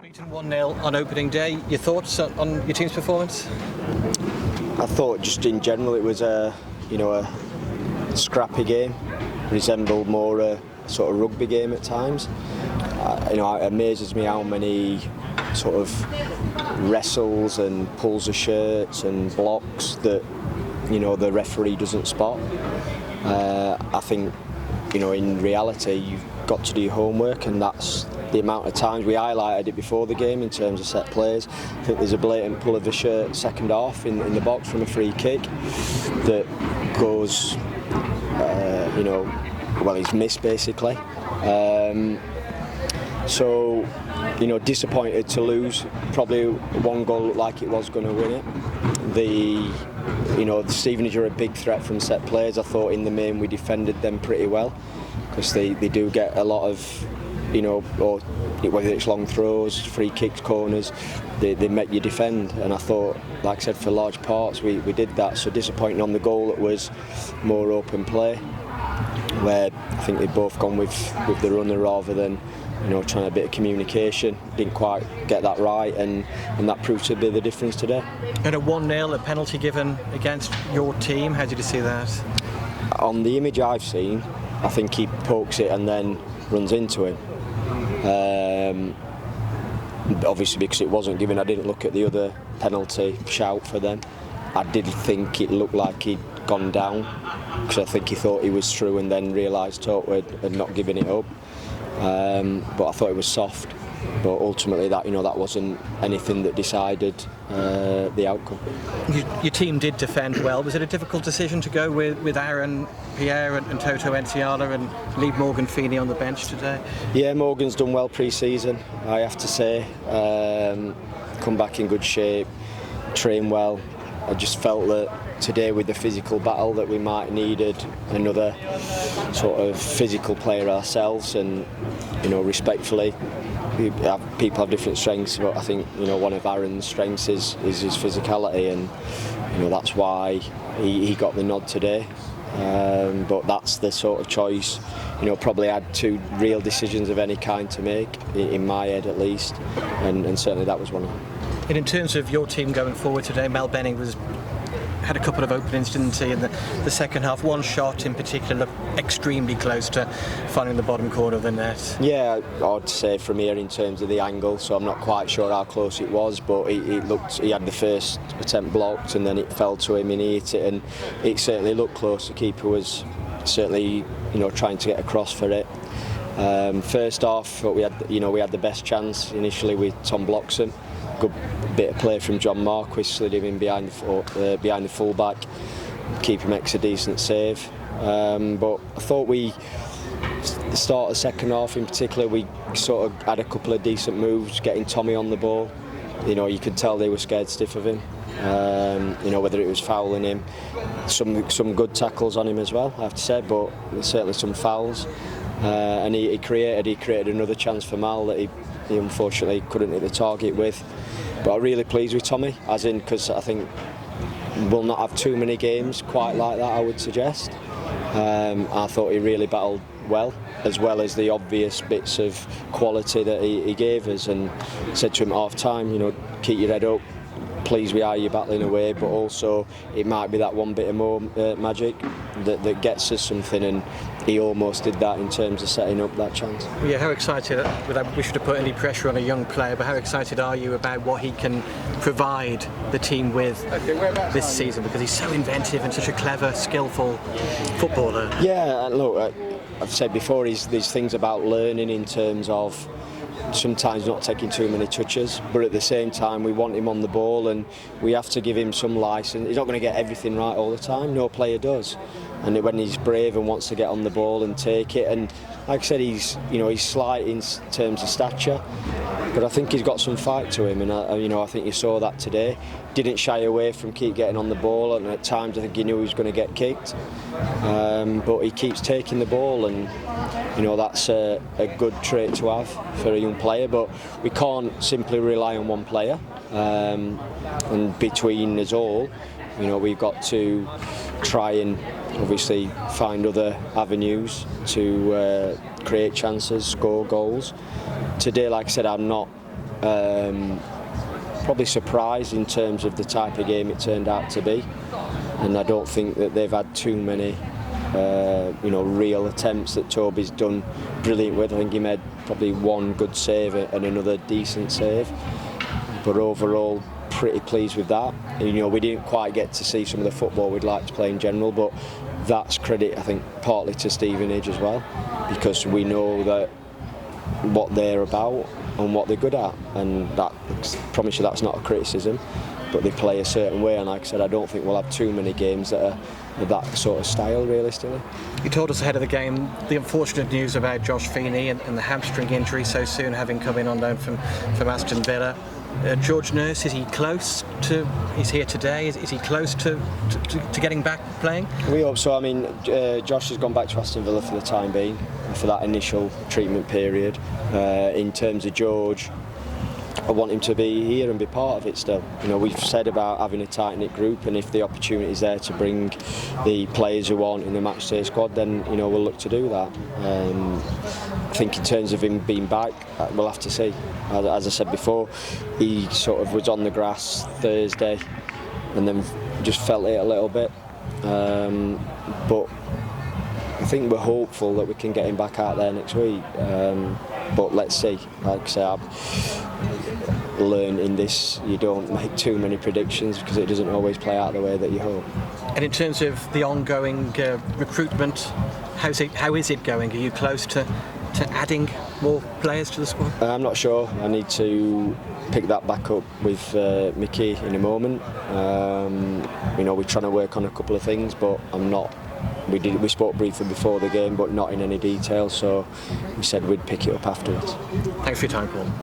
Beaten 1-0 on opening day. Your thoughts on your team's performance? I thought just in general it was a scrappy game. Resembled more a sort of rugby game at times. It amazes me how many sort of wrestles and pulls of shirts and blocks that the referee doesn't spot. I think in reality you've got to do your homework, and that's the amount of times we highlighted it before the game in terms of set plays. I think there's a blatant pull of the shirt second half in the box from a free kick that goes, he's missed basically. So disappointed to lose. Probably one goal looked like it was going to win it. The Stevenage are a big threat from set plays. I thought in the main we defended them pretty well, because they do get a lot of, or whether it's long throws, free kicks, corners, they make you defend. And I thought, like I said, for large parts we did that. So disappointing on the goal that was more open play, where I think they'd both gone with the runner rather than trying a bit of communication. Didn't quite get that right, and that proved to be the difference today. And at 1-0, a penalty given against your team. How did you see that? On the image I've seen, I think he pokes it and then runs into him. Obviously because it wasn't given, I didn't look at the other penalty shout for them. I did think it looked like he'd gone down, because I think he thought he was through and then realised Toto had not given it up. But I thought it was soft. But ultimately, that wasn't anything that decided the outcome. Your team did defend well. Was it a difficult decision to go with Aaron Pierre and Toto Enciala and leave Morgan Feeney on the bench today? Yeah, Morgan's done well pre-season, I have to say. Come back in good shape, trained well. I just felt that today, with the physical battle, that we might have needed another sort of physical player ourselves, and respectfully, people have different strengths, but I think one of Aaron's strengths is his physicality, and that's why he got the nod today. But that's the sort of choice. Probably had two real decisions of any kind to make, in my head at least, and certainly that was one of them. And in terms of your team going forward today, Mel Benning had a couple of openings, didn't he, in the second half? One shot in particular looked extremely close to finding the bottom corner of the net. Yeah, I'd say from here in terms of the angle, so I'm not quite sure how close it was, but he had the first attempt blocked and then it fell to him and he hit it, and it certainly looked close. The keeper was certainly trying to get across for it. First half, we had the best chance initially with Tom Bloxham. Good bit of play from John Marquis, slid him in behind the fullback. Keeper makes a decent save. But I thought the start of the second half in particular, we sort of had a couple of decent moves, getting Tommy on the ball. You could tell they were scared stiff of him. Whether it was fouling him, some good tackles on him as well, I have to say, but certainly some fouls. And he created another chance for Mal that he unfortunately couldn't hit the target with. But I'm really pleased with Tommy, because I think we'll not have too many games quite like that, I would suggest. I thought he really battled well as the obvious bits of quality that he gave us, and said to him at half time, keep your head up, pleased we are you battling away, but also it might be that one bit of more magic that gets us something, and he almost did that in terms of setting up that chance. Yeah, how excited, without wishing to put any pressure on a young player, but how excited are you about what he can provide the team with this season, because he's so inventive and such a clever, skillful footballer? Yeah, look, I've said before, there's things about learning in terms of sometimes not taking too many touches, but at the same time we want him on the ball and we have to give him some licence. He's not going to get everything right all the time, no player does, and when he's brave and wants to get on the ball and take it, and like I said, he's slight in terms of stature, but I think he's got some fight to him, and I think you saw that today. Didn't shy away from keep getting on the ball, and at times I think he knew he was going to get kicked, but he keeps taking the ball, and that's a good trait to have for a young player. But we can't simply rely on one player, and between us all, we've got to try and obviously find other avenues to create chances, score goals. Today, like I said, I'm not Probably surprised in terms of the type of game it turned out to be, and I don't think that they've had too many real attempts that Toby's done brilliant with. I think he made probably one good save and another decent save, but overall pretty pleased with that. We didn't quite get to see some of the football we'd like to play in general, but that's credit, I think, partly to Stevenage as well, because we know that what they're about and what they're good at, and that, I promise you, that's not a criticism, but they play a certain way, and like I said, I don't think we'll have too many games that are that sort of style realistically. You told us ahead of the game the unfortunate news about Josh Feeney and the hamstring injury so soon, having come in on loan from Aston Villa. George Nurse, is he close to? He's here today. Is he close to getting back playing? We hope so. I mean, Josh has gone back to Aston Villa for the time being, for that initial treatment period. In terms of George, I want him to be here and be part of it still. We've said about having a tight-knit group, and if the opportunity is there to bring the players who want in the matchday squad, then we'll look to do that. I think in terms of him being back, we'll have to see. As I said before, he sort of was on the grass Thursday and then just felt it a little bit. But I think we're hopeful that we can get him back out there next week. But let's see. Like I say, I've learned in this, you don't make too many predictions because it doesn't always play out the way that you hope. And in terms of the ongoing recruitment, how is it going? Are you close to adding more players to the squad? I'm not sure. I need to pick that back up with Mickey in a moment. We're trying to work on a couple of things, but I'm not. We spoke briefly before the game, but not in any detail, so we said we'd pick it up afterwards. Thanks for your time, Paul.